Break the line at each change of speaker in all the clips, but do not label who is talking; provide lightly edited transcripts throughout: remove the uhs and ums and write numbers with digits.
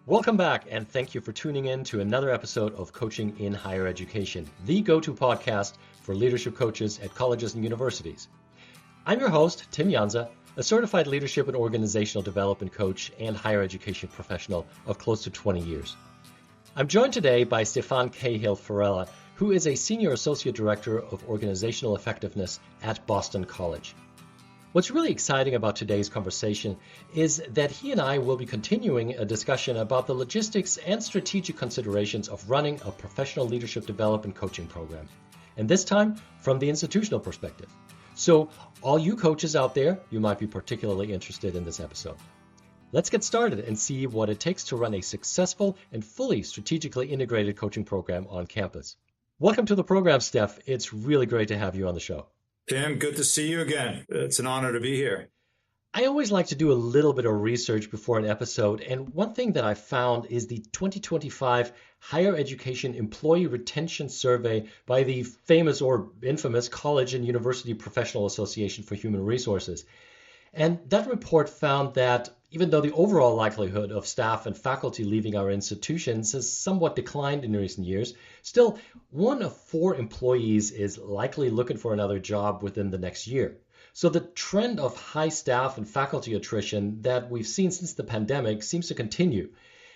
Welcome back, and thank you for tuning in to another episode of Coaching in Higher Education, the go-to podcast for leadership coaches at colleges and universities. I'm your host, Tim Jansa, a certified leadership and organizational development coach and higher education professional of close to 20 years. I'm joined today by Stéfane Cahill Farella, who is a Senior Associate Director of Organizational Effectiveness at Boston College. What's really exciting about today's conversation is that he and I will be continuing a discussion about the logistics and strategic considerations of running a professional leadership development coaching program, and this time from the institutional perspective. So all you coaches out there, you might be particularly interested in this episode. Let's get started and see what it takes to run a successful and fully strategically integrated coaching program on campus. Welcome to the program, Steph. It's really great to have you on the show.
Tim, good to see you again. It's an honor to be here.
I always like to do a little bit of research before an episode, and one thing that I found is the 2025 Higher Education Employee Retention Survey by the famous or infamous College and University Professional Association for Human Resources. And that report found that even though the overall likelihood of staff and faculty leaving our institutions has somewhat declined in recent years, still 1 of 4 employees is likely looking for another job within the next year. So the trend of high staff and faculty attrition that we've seen since the pandemic seems to continue.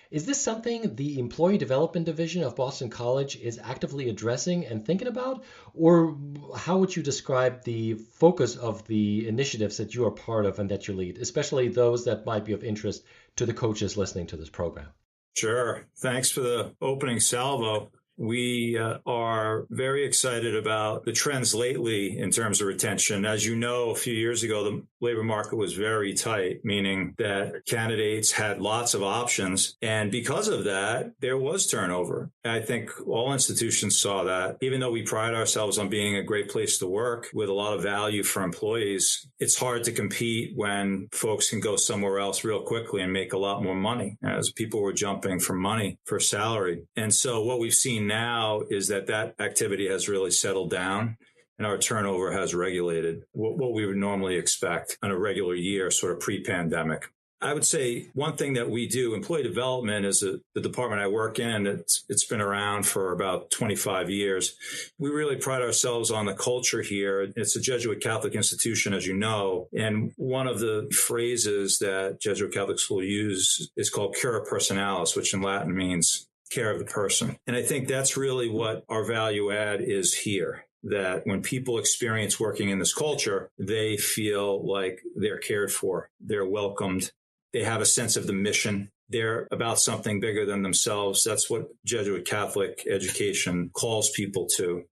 Is this something the Employee Development Division of Boston College is actively addressing and thinking about? Or how would you describe the focus of the initiatives that you are part of and that you lead, especially those that might be of interest to the coaches listening to this program?
Sure. Thanks for the opening salvo. We are very excited about the trends lately in terms of retention. As you know, a few years ago, the labor market was very tight, meaning that candidates had lots of options. And because of that, there was turnover. I think all institutions saw that. Even though we pride ourselves on being a great place to work with a lot of value for employees, it's hard to compete when folks can go somewhere else real quickly and make a lot more money, as people were jumping for money, for salary. And so what we've seen now is that activity has really settled down and our turnover has regulated what we would normally expect on a regular year, sort of pre-pandemic. I would say one thing that we do, employee development, is the department I work in. It's been around for about 25 years. We really pride ourselves on the culture here. It's a Jesuit Catholic institution, as you know. And one of the phrases that Jesuit Catholic School use is called cura personalis, which in Latin means care of the person. And I think that's really what our value add is here, that when people experience working in this culture, they feel like they're cared for, they're welcomed, they have a sense of the mission, they're about something bigger than themselves. That's what Jesuit Catholic education calls people to.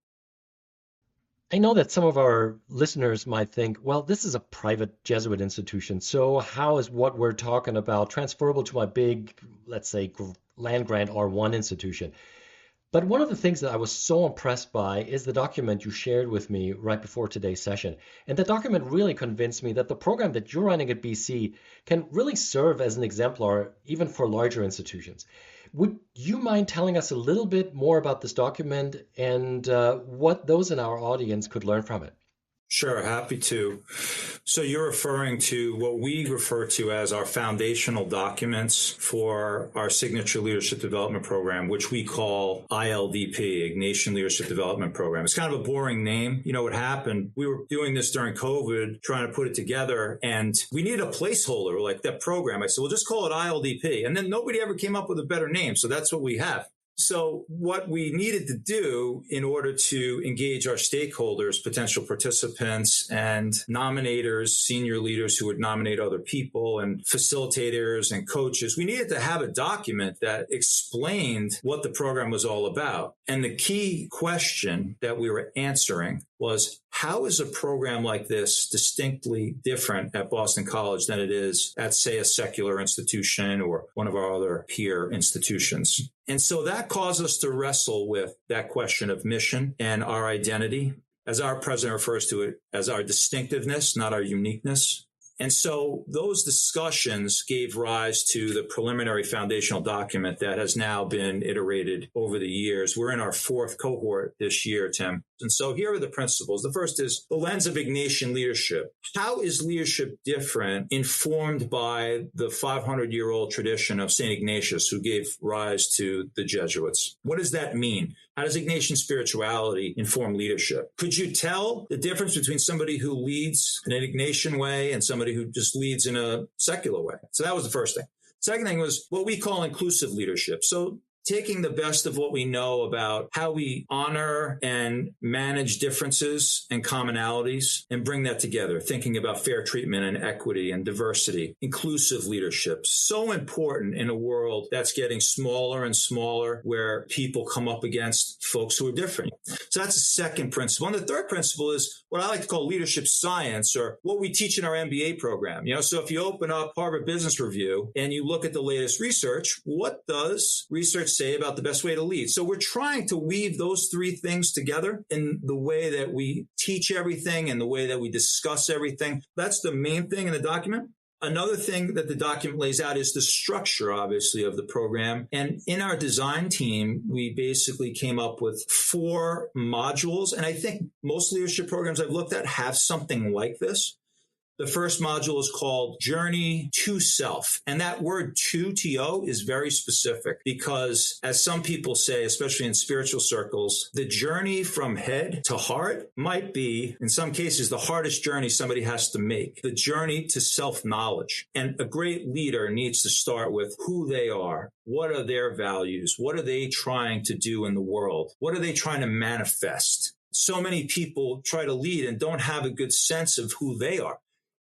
I know that some of our listeners might think, well, this is a private Jesuit institution, so how is what we're talking about transferable to my big, let's say, land-grant R1 institution? But one of the things that I was so impressed by is the document you shared with me right before today's session. And that document really convinced me that the program that you're running at BC can really serve as an exemplar even for larger institutions. Would you mind telling us a little bit more about this document and what those in our audience could learn from it?
Sure, happy to. So you're referring to what we refer to as our foundational documents for our signature leadership development program, which we call ILDP, Ignatian Leadership Development Program. It's kind of a boring name. You know what happened? We were doing this during COVID, trying to put it together, and we needed a placeholder like that program. I said, well, just call it ILDP. And then nobody ever came up with a better name. So that's what we have. So what we needed to do in order to engage our stakeholders, potential participants and nominators, senior leaders who would nominate other people and facilitators and coaches, we needed to have a document that explained what the program was all about. And the key question that we were answering was, how is a program like this distinctly different at Boston College than it is at, say, a secular institution or one of our other peer institutions? And so that caused us to wrestle with that question of mission and our identity. As our president refers to it, as our distinctiveness, not our uniqueness. And so those discussions gave rise to the preliminary foundational document that has now been iterated over the years. We're in our 4th cohort this year, Tim. And so here are the principles. The first is the lens of Ignatian leadership. How is leadership different, informed by the 500-year-old tradition of St. Ignatius, who gave rise to the Jesuits? What does that mean? How does Ignatian spirituality inform leadership? Could you tell the difference between somebody who leads in an Ignatian way and somebody who just leads in a secular way? So that was the first thing. Second thing was what we call inclusive leadership. So taking the best of what we know about how we honor and manage differences and commonalities and bring that together, thinking about fair treatment and equity and diversity, inclusive leadership. So important in a world that's getting smaller and smaller, where people come up against folks who are different. So that's the second principle. And the third principle is what I like to call leadership science, or what we teach in our MBA program. So if you open up Harvard Business Review and you look at the latest research, what does research say about the best way to lead? So we're trying to weave those three things together in the way that we teach everything and the way that we discuss everything. That's the main thing in the document. Another thing that the document lays out is the structure, obviously, of the program. And in our design team, we basically came up with 4 modules. And I think most leadership programs I've looked at have something like this. The first module is called Journey to Self. And that word to, is very specific because, as some people say, especially in spiritual circles, the journey from head to heart might be, in some cases, the hardest journey somebody has to make, the journey to self-knowledge. And a great leader needs to start with who they are. What are their values? What are they trying to do in the world? What are they trying to manifest? So many people try to lead and don't have a good sense of who they are.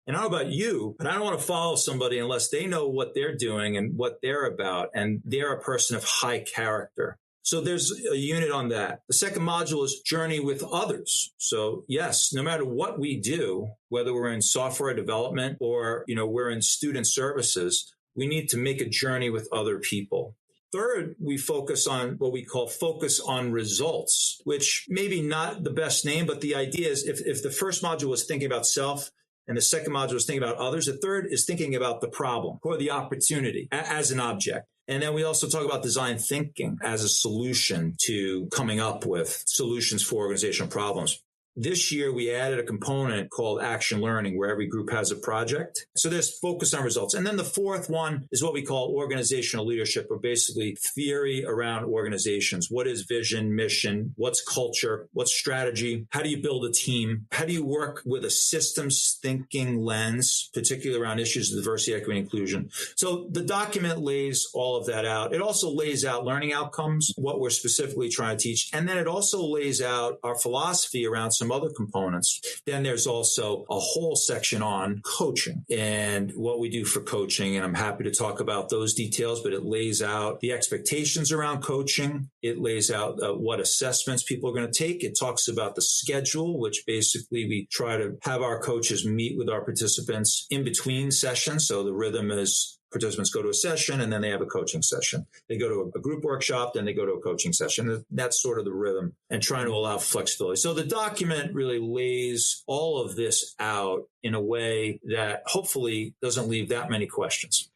And I don't know about you, but I don't want to follow somebody unless they know what they're doing and what they're about, and they're a person of high character. So there's a unit on that. The second module is Journey with Others. So yes, no matter what we do, whether we're in software development or, we're in student services, we need to make a journey with other people. Third, we focus on what we call focus on results, which maybe not the best name, but the idea is if the first module was thinking about self, and the second module is thinking about others, the third is thinking about the problem or the opportunity as an object. And then we also talk about design thinking as a solution to coming up with solutions for organizational problems. This year, we added a component called action learning, where every group has a project. So there's focus on results. And then the fourth one is what we call organizational leadership, or basically theory around organizations. What is vision, mission? What's culture? What's strategy? How do you build a team? How do you work with a systems thinking lens, particularly around issues of diversity, equity, and inclusion? So the document lays all of that out. It also lays out learning outcomes, what we're specifically trying to teach. And then it also lays out our philosophy around some other components. Then there's also a whole section on coaching and what we do for coaching. And I'm happy to talk about those details, but it lays out the expectations around coaching. It lays out what assessments people are going to take. It talks about the schedule, which basically we try to have our coaches meet with our participants in between sessions. So the rhythm is participants go to a session and then they have a coaching session. They go to a group workshop, then they go to a coaching session. That's sort of the rhythm, and trying to allow flexibility. So the document really lays all of this out in a way that hopefully doesn't leave that many questions.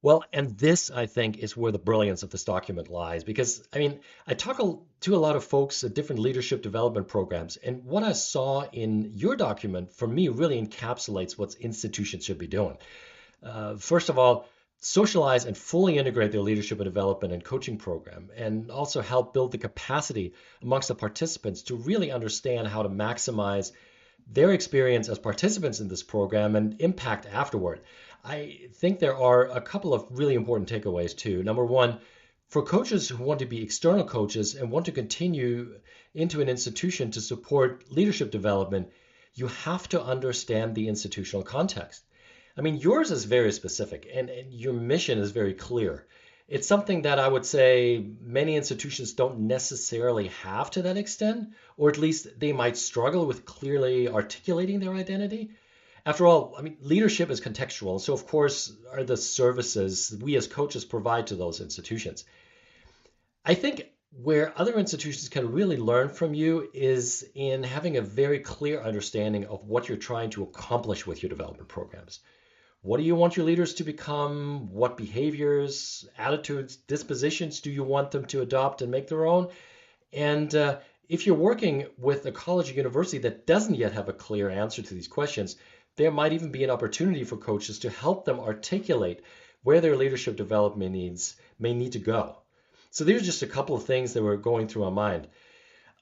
Well, and this, I think, is where the brilliance of this document lies, because, I talk to a lot of folks at different leadership development programs, and what I saw in your document, for me, really encapsulates what institutions should be doing. First of all, socialize and fully integrate their leadership and development and coaching program, and also help build the capacity amongst the participants to really understand how to maximize their experience as participants in this program and impact afterward. I think there are a couple of really important takeaways too. Number one, for coaches who want to be external coaches and want to continue into an institution to support leadership development, you have to understand the institutional context. Yours is very specific and your mission is very clear. It's something that I would say many institutions don't necessarily have to that extent, or at least they might struggle with clearly articulating their identity. After all, leadership is contextual. So of course are the services we as coaches provide to those institutions. I think where other institutions can really learn from you is in having a very clear understanding of what you're trying to accomplish with your development programs. What do you want your leaders to become? What behaviors, attitudes, dispositions do you want them to adopt and make their own? And if you're working with a college or university that doesn't yet have a clear answer to these questions, there might even be an opportunity for coaches to help them articulate where their leadership development needs may need to go. So there's just a couple of things that were going through my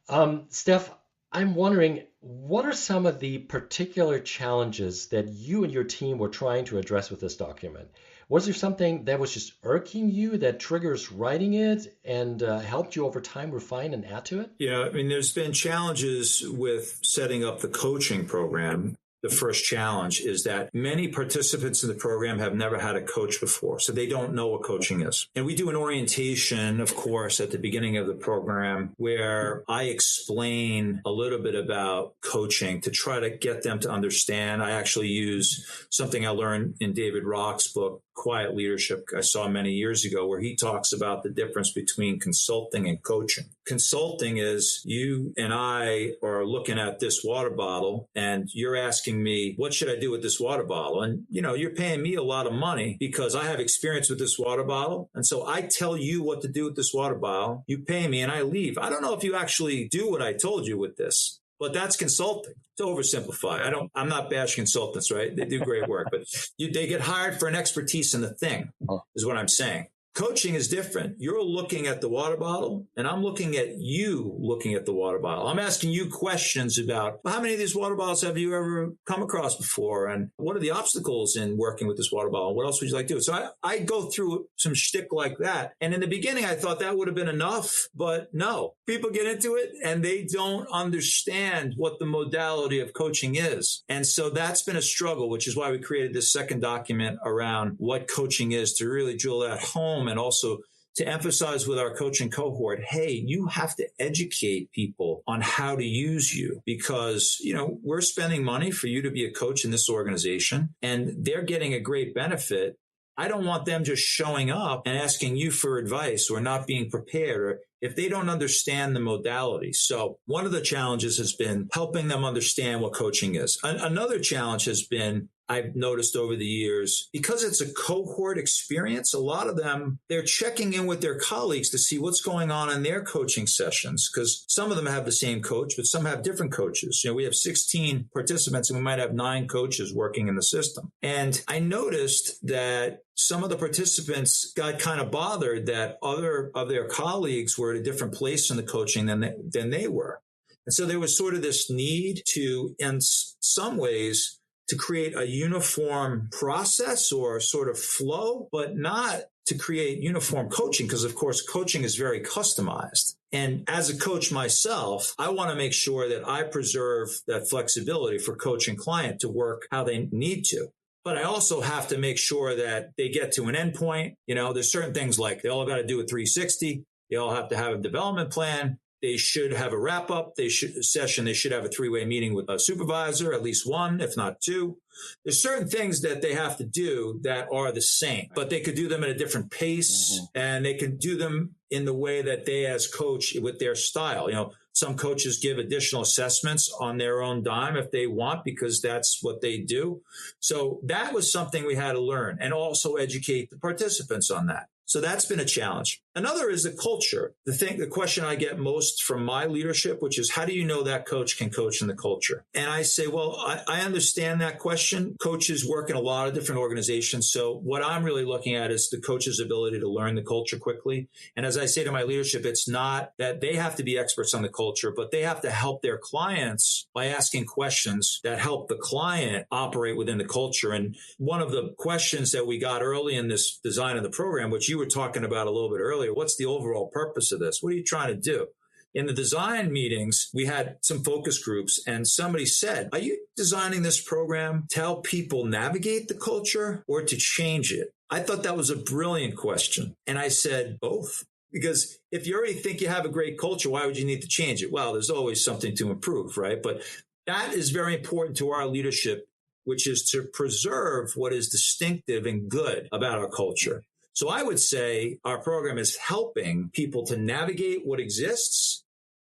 mind. Steph, I'm wondering, what are some of the particular challenges that you and your team were trying to address with this document? Was there something that was just irking you that triggers writing it and helped you over time refine and add to it?
Yeah, I mean, there's been challenges with setting up the coaching program. The first challenge is that many participants in the program have never had a coach before, so they don't know what coaching is. And we do an orientation, of course, at the beginning of the program where I explain a little bit about coaching to try to get them to understand. I actually use something I learned in David Rock's book, Quiet Leadership, I saw many years ago, where he talks about the difference between consulting and coaching. Consulting is you and I are looking at this water bottle and you're asking me, what should I do with this water bottle? And, you're paying me a lot of money because I have experience with this water bottle. And so I tell you what to do with this water bottle. You pay me and I leave. I don't know if you actually do what I told you with this. But that's consulting. To oversimplify, I'm not bashing consultants, right? They do great work, but they get hired for an expertise in the thing, is what I'm saying. Coaching is different. You're looking at the water bottle, and I'm looking at you looking at the water bottle. I'm asking you questions about, well, how many of these water bottles have you ever come across before? And what are the obstacles in working with this water bottle? What else would you like to do? So I go through some shtick like that. And in the beginning, I thought that would have been enough, but no. People get into it, and they don't understand what the modality of coaching is. And so that's been a struggle, which is why we created this second document around what coaching is to really drill that home. And also to emphasize with our coaching cohort, hey, you have to educate people on how to use you because, we're spending money for you to be a coach in this organization and they're getting a great benefit. I don't want them just showing up and asking you for advice or not being prepared or if they don't understand the modality. So one of the challenges has been helping them understand what coaching is. Another challenge has been, I've noticed over the years, because it's a cohort experience, a lot of them, they're checking in with their colleagues to see what's going on in their coaching sessions, because some of them have the same coach, but some have different coaches. We have 16 participants and we might have 9 coaches working in the system. And I noticed that some of the participants got kind of bothered that other of their colleagues were at a different place in the coaching than they were. And so there was sort of this need to, in some ways, to create a uniform process or sort of flow, but not to create uniform coaching, because of course, coaching is very customized. And as a coach myself, I want to make sure that I preserve that flexibility for coach and client to work how they need to. But I also have to make sure that they get to an endpoint. There's certain things like they all got to do a 360. They all have to have a development plan. They should have a wrap-up session. They should have a 3-way meeting with a supervisor, at least 1, if not 2. There's certain things that they have to do that are the same, but they could do them at a different pace, and they can do them in the way that they as coach with their style. Some coaches give additional assessments on their own dime if they want, because that's what they do. So that was something we had to learn and also educate the participants on that. So that's been a challenge. Another is the culture. The question I get most from my leadership, which is, how do you know that coach can coach in the culture? And I say, well, I understand that question. Coaches work in a lot of different organizations. So what I'm really looking at is the coach's ability to learn the culture quickly. And as I say to my leadership, it's not that they have to be experts on the culture, but they have to help their clients by asking questions that help the client operate within the culture. And one of the questions that we got early in this design of the program, which you were talking about a little bit earlier, what's the overall purpose of this? What are you trying to do? In the design meetings, we had some focus groups and somebody said, are you designing this program to help people navigate the culture or to change it? I thought that was a brilliant question. And I said, both. Because if you already think you have a great culture, why would you need to change it? Well, there's always something to improve, right? But that is very important to our leadership, which is to preserve what is distinctive and good about our culture. So I would say our program is helping people to navigate what exists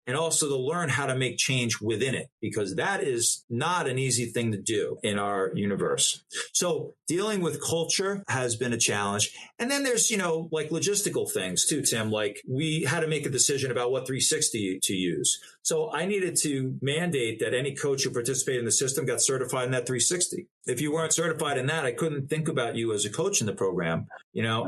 and also to learn how to make change within it, because that is not an easy thing to do in our universe. So dealing with culture has been a challenge. And then there's, like logistical things too, Tim, like we had to make a decision about what 360 to use. So I needed to mandate that any coach who participated in the system got certified in that 360. If you weren't certified in that, I couldn't think about you as a coach in the program.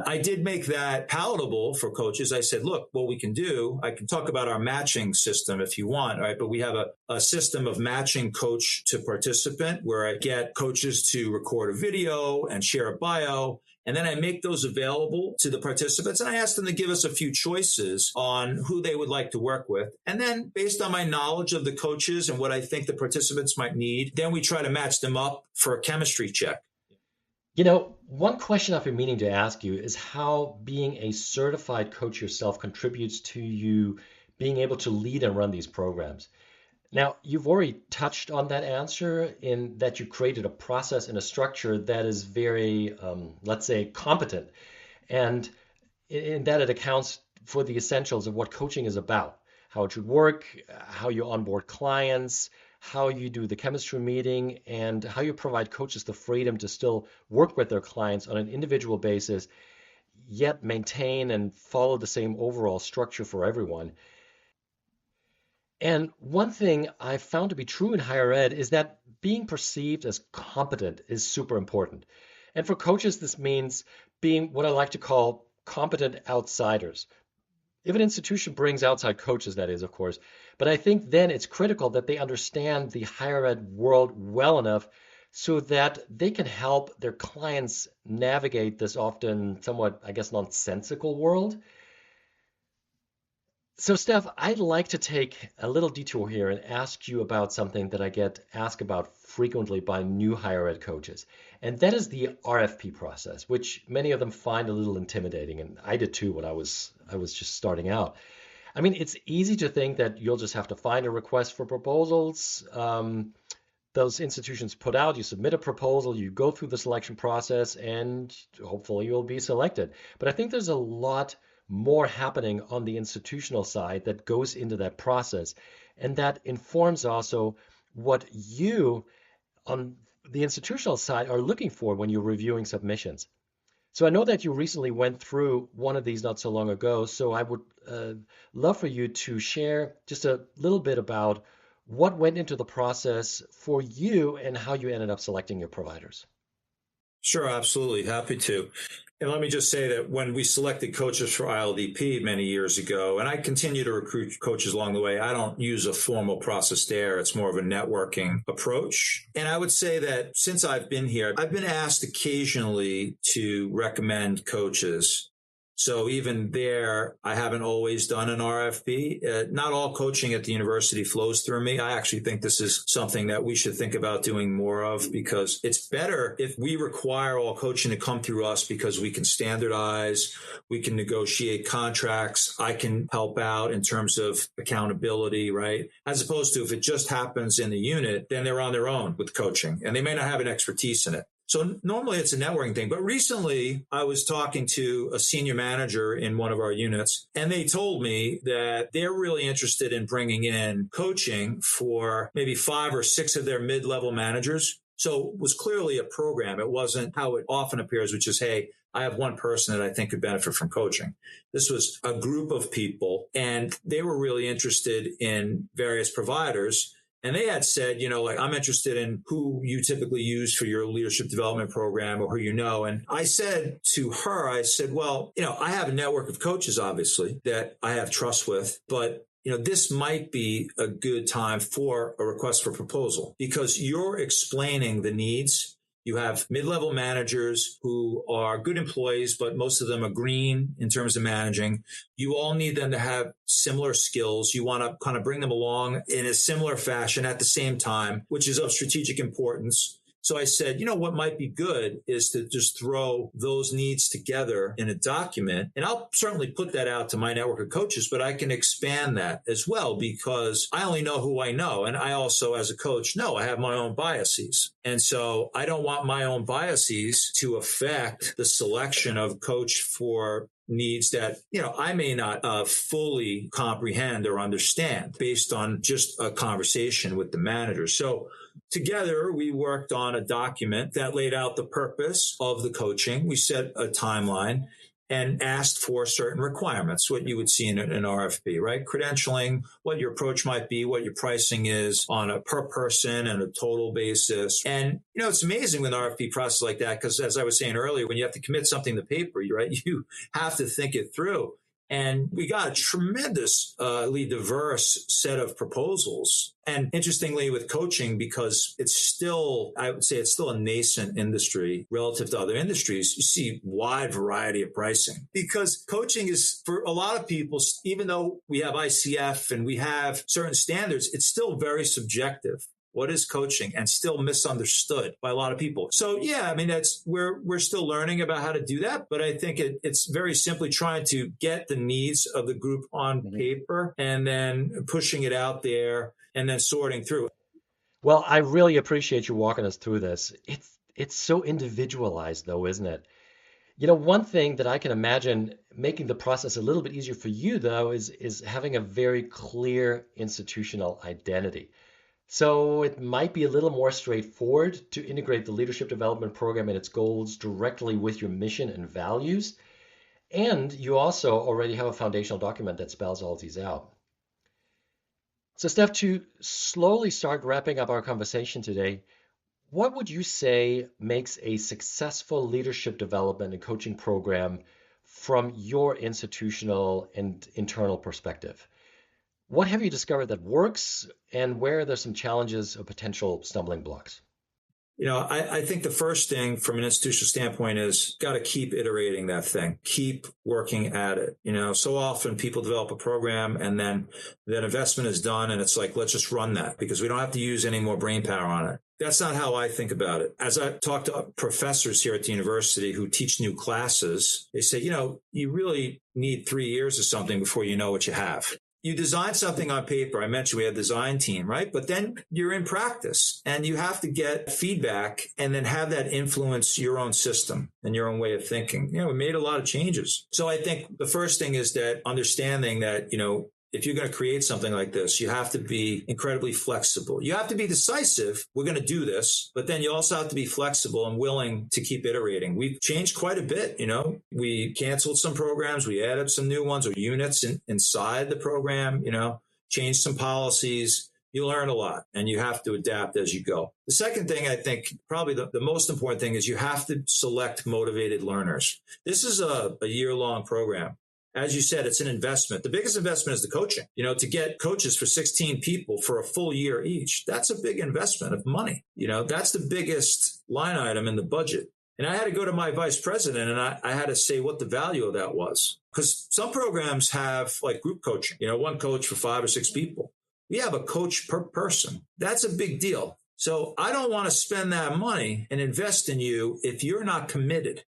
I did make that palatable for coaches. I said, look, what we can do, I can talk about our matching system if you want, right? But we have a system of matching coach to participant where I get coaches to record a video and share a bio. And then I make those available to the participants. And I ask them to give us a few choices on who they would like to work with. And then based on my knowledge of the coaches and what I think the participants might need, then we try to match them up for a chemistry check.
One question I've been meaning to ask you is how being a certified coach yourself contributes to you being able to lead and run these programs. Now, you've already touched on that answer in that you created a process and a structure that is very, let's say, competent, and in that it accounts for the essentials of what coaching is about, how it should work, how you onboard clients, how you do the chemistry meeting, and how you provide coaches the freedom to still work with their clients on an individual basis, yet maintain and follow the same overall structure for everyone. And one thing I've found to be true in higher ed is that being perceived as competent is super important. And for coaches, this means being what I like to call competent outsiders. If an institution brings outside coaches, that is, of course, but I think then it's critical that they understand the higher ed world well enough so that they can help their clients navigate this often somewhat, I guess, nonsensical world. So, Steph, I'd like to take a little detour here and ask you about something that I get asked about frequently by new higher ed coaches, and that is the RFP process, which many of them find a little intimidating, and I did too when I was just starting out. I mean, it's easy to think that you'll just have to find a request for proposals. Those institutions put out, you submit a proposal, you go through the selection process, and hopefully you'll be selected. But I think there's a lot more happening on the institutional side that goes into that process. And that informs also what you on the institutional side are looking for when you're reviewing submissions. So I know that you recently went through one of these not so long ago. So I would love for you to share just a little bit about what went into the process for you and how you ended up selecting your providers.
Sure, absolutely. Happy to. And let me just say that when we selected coaches for ILDP many years ago, and I continue to recruit coaches along the way, I don't use a formal process there. It's more of a networking approach. And I would say that since I've been here, I've been asked occasionally to recommend coaches. So even there, I haven't always done an RFP. Not all coaching at the university flows through me. I actually think this is something that we should think about doing more of, because it's better if we require all coaching to come through us, because we can standardize, we can negotiate contracts, I can help out in terms of accountability, right? As opposed to if it just happens in the unit, then they're on their own with coaching and they may not have an expertise in it. So normally it's a networking thing. But recently I was talking to a senior manager in one of our units, and they told me that they're really interested in bringing in coaching for maybe 5 or 6 of their mid-level managers. So it was clearly a program. It wasn't how it often appears, which is, hey, I have one person that I think could benefit from coaching. This was a group of people, and they were really interested in various providers. And they had said, like, I'm interested in who you typically use for your leadership development program or who you know. And I said to her, well, I have a network of coaches, obviously, that I have trust with, but this might be a good time for a request for proposal, because you're explaining the needs. You have mid-level managers who are good employees, but most of them are green in terms of managing. You all need them to have similar skills. You want to kind of bring them along in a similar fashion at the same time, which is of strategic importance. So I said, what might be good is to just throw those needs together in a document. And I'll certainly put that out to my network of coaches, but I can expand that as well because I only know who I know. And I also, as a coach, know I have my own biases. And so I don't want my own biases to affect the selection of coach for needs that, I may not fully comprehend or understand based on just a conversation with the manager. So together, we worked on a document that laid out the purpose of the coaching. We set a timeline and asked for certain requirements, what you would see in an RFP, right? Credentialing, what your approach might be, what your pricing is on a per person and a total basis. And, it's amazing with an RFP process like that, because as I was saying earlier, when you have to commit something to paper, right, you have to think it through. And we got a tremendously diverse set of proposals. And interestingly, with coaching, because it's still, I would say it's still a nascent industry relative to other industries, you see wide variety of pricing. Because coaching is, for a lot of people, even though we have ICF and we have certain standards, it's still very subjective. What is coaching? And still misunderstood by a lot of people. So yeah, we're still learning about how to do that, but I think it's very simply trying to get the needs of the group on paper and then pushing it out there and then sorting through.
Well, I really appreciate you walking us through this. It's so individualized though, isn't it? One thing that I can imagine making the process a little bit easier for you though is having a very clear institutional identity. So it might be a little more straightforward to integrate the leadership development program and its goals directly with your mission and values. And you also already have a foundational document that spells all these out. So Steph, to slowly start wrapping up our conversation today, what would you say makes a successful leadership development and coaching program from your institutional and internal perspective? What have you discovered that works, and where are there some challenges or potential stumbling blocks?
I think the first thing from an institutional standpoint is got to keep iterating that thing, keep working at it. So often people develop a program and then that investment is done and it's like, let's just run that because we don't have to use any more brain power on it. That's not how I think about it. As I talk to professors here at the university who teach new classes, they say, you really need 3 years or something before you know what you have. You design something on paper. I mentioned we have a design team, right? But then you're in practice and you have to get feedback and then have that influence your own system and your own way of thinking. We made a lot of changes. So I think the first thing is that understanding that, if you're going to create something like this, you have to be incredibly flexible. You have to be decisive. We're going to do this, but then you also have to be flexible and willing to keep iterating. We've changed quite a bit. We canceled some programs. We added some new ones or units inside the program, changed some policies. You learn a lot and you have to adapt as you go. The second thing, I think probably the most important thing is you have to select motivated learners. This is a year-long program. As you said, it's an investment. The biggest investment is the coaching. To get coaches for 16 people for a full year each, that's a big investment of money. That's the biggest line item in the budget. And I had to go to my vice president and I had to say what the value of that was. Because some programs have like group coaching, one coach for 5 or 6 people. We have a coach per person. That's a big deal. So I don't want to spend that money and invest in you if you're not committed.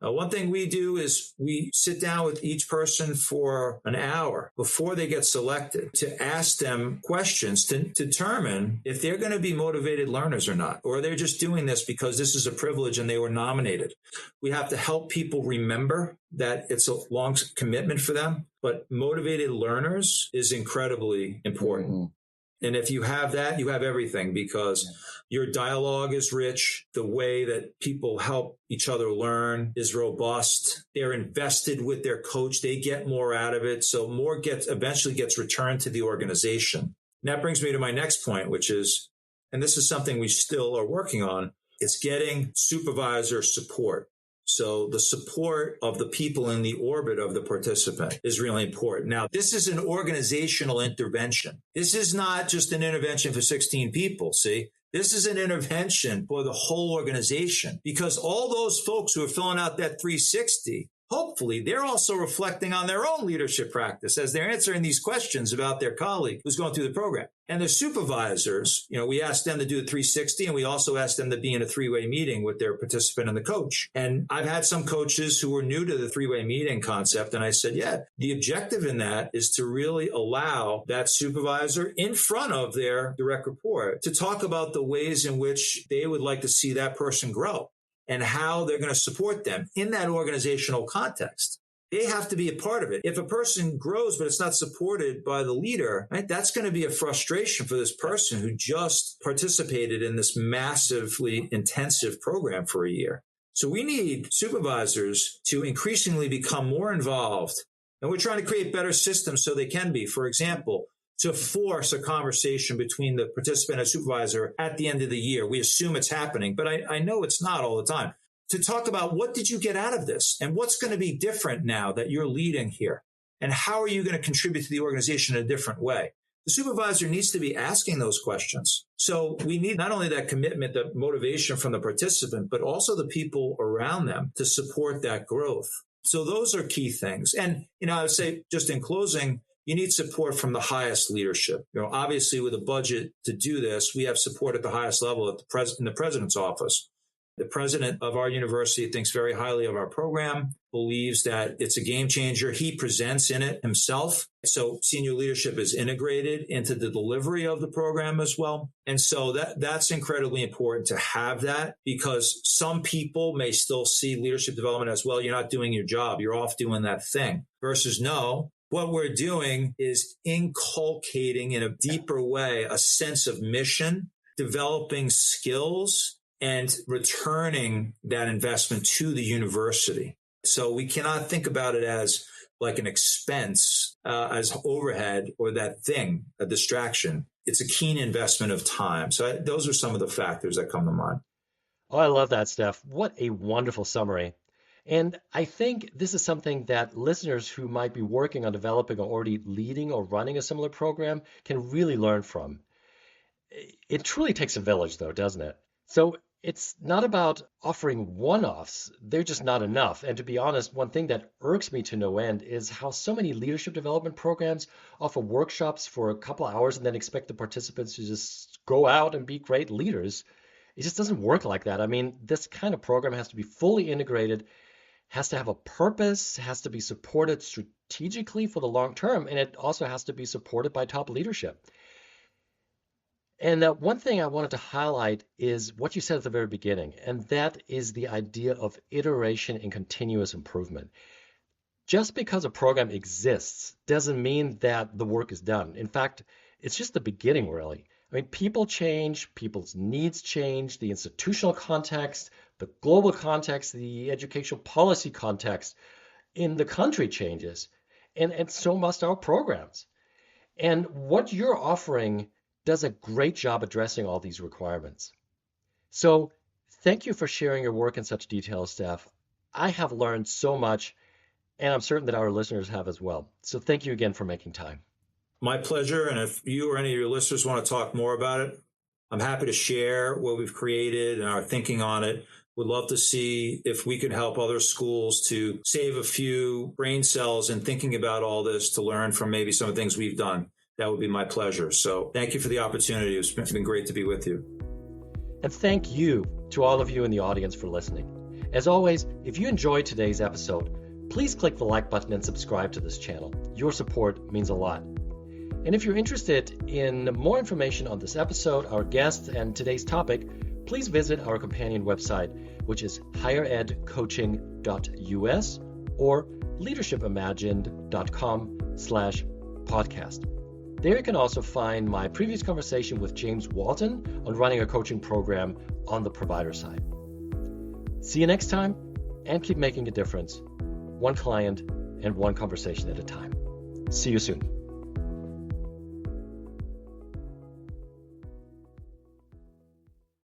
One thing we do is we sit down with each person for an hour before they get selected to ask them questions to determine if they're going to be motivated learners or not, or they're just doing this because this is a privilege and they were nominated. We have to help people remember that it's a long commitment for them, but motivated learners is incredibly important. Mm-hmm. And if you have that, you have everything because your dialogue is rich. The way that people help each other learn is robust. They're invested with their coach. They get more out of it. So more eventually gets returned to the organization. And that brings me to my next point, which is, and this is something we still are working on, it's getting supervisor support. So the support of the people in the orbit of the participant is really important. Now, this is an organizational intervention. This is not just an intervention for 16 people, see? This is an intervention for the whole organization because all those folks who are filling out that 360 hopefully they're also reflecting on their own leadership practice as they're answering these questions about their colleague who's going through the program. And the supervisors, we asked them to do a 360, and we also asked them to be in a three-way meeting with their participant and the coach. And I've had some coaches who were new to the three-way meeting concept. And I said, the objective in that is to really allow that supervisor in front of their direct report to talk about the ways in which they would like to see that person grow and how they're going to support them in that organizational context. They have to be a part of it. If a person grows, but it's not supported by the leader, right, that's going to be a frustration for this person who just participated in this massively intensive program for a year. So we need supervisors to increasingly become more involved. And we're trying to create better systems so they can be. For example, to force a conversation between the participant and supervisor at the end of the year. We assume it's happening, but I know it's not all the time. To talk about what did you get out of this and what's going to be different now that you're leading here, and how are you going to contribute to the organization in a different way? The supervisor needs to be asking those questions. So we need not only that commitment, the motivation from the participant, but also the people around them to support that growth. So those are key things. And, I would say just in closing, you need support from the highest leadership. Obviously with a budget to do this, we have support at the highest level in the president's office. The president of our university thinks very highly of our program, believes that it's a game changer. He presents in it himself. So senior leadership is integrated into the delivery of the program as well. And so that's incredibly important to have that, because some people may still see leadership development as, well, you're not doing your job. You're off doing that thing. Versus no, what we're doing is inculcating in a deeper way a sense of mission, developing skills, and returning that investment to the university. So we cannot think about it as like an expense, as overhead or that thing, a distraction. It's a keen investment of time. So those are some of the factors that come to mind.
Oh, I love that, Steph. What a wonderful summary. And I think this is something that listeners who might be working on developing or already leading or running a similar program can really learn from. It truly takes a village, though, doesn't it? So it's not about offering one-offs. They're just not enough. And to be honest, one thing that irks me to no end is how so many leadership development programs offer workshops for a couple of hours and then expect the participants to just go out and be great leaders. It just doesn't work like that. I mean, this kind of program has to be fully integrated, has to have a purpose, has to be supported strategically for the long term, and it also has to be supported by top leadership. And one thing I wanted to highlight is what you said at the very beginning, and that is the idea of iteration and continuous improvement. Just because a program exists doesn't mean that the work is done. In fact, it's just the beginning, really. I mean, people change, people's needs change, the institutional context, the global context, the educational policy context in the country changes, and so must our programs. And what you're offering does a great job addressing all these requirements. So thank you for sharing your work in such detail, Steph. I have learned so much, and I'm certain that our listeners have as well. So thank you again for making time.
My pleasure. And if you or any of your listeners want to talk more about it, I'm happy to share what we've created and our thinking on it. Would love to see if we could help other schools to save a few brain cells in thinking about all this, to learn from maybe some of the things we've done. That would be my pleasure. So thank you for the opportunity. It's been great to be with you.
And thank you to all of you in the audience for listening. As always, if you enjoyed today's episode, please click the like button and subscribe to this channel. Your support means a lot. And if you're interested in more information on this episode, our guests, and today's topic, please visit our companion website, which is higheredcoaching.us or leadershipimagined.com/podcast. There you can also find my previous conversation with James Walton on running a coaching program on the provider side. See you next time, and keep making a difference, one client and one conversation at a time. See you soon.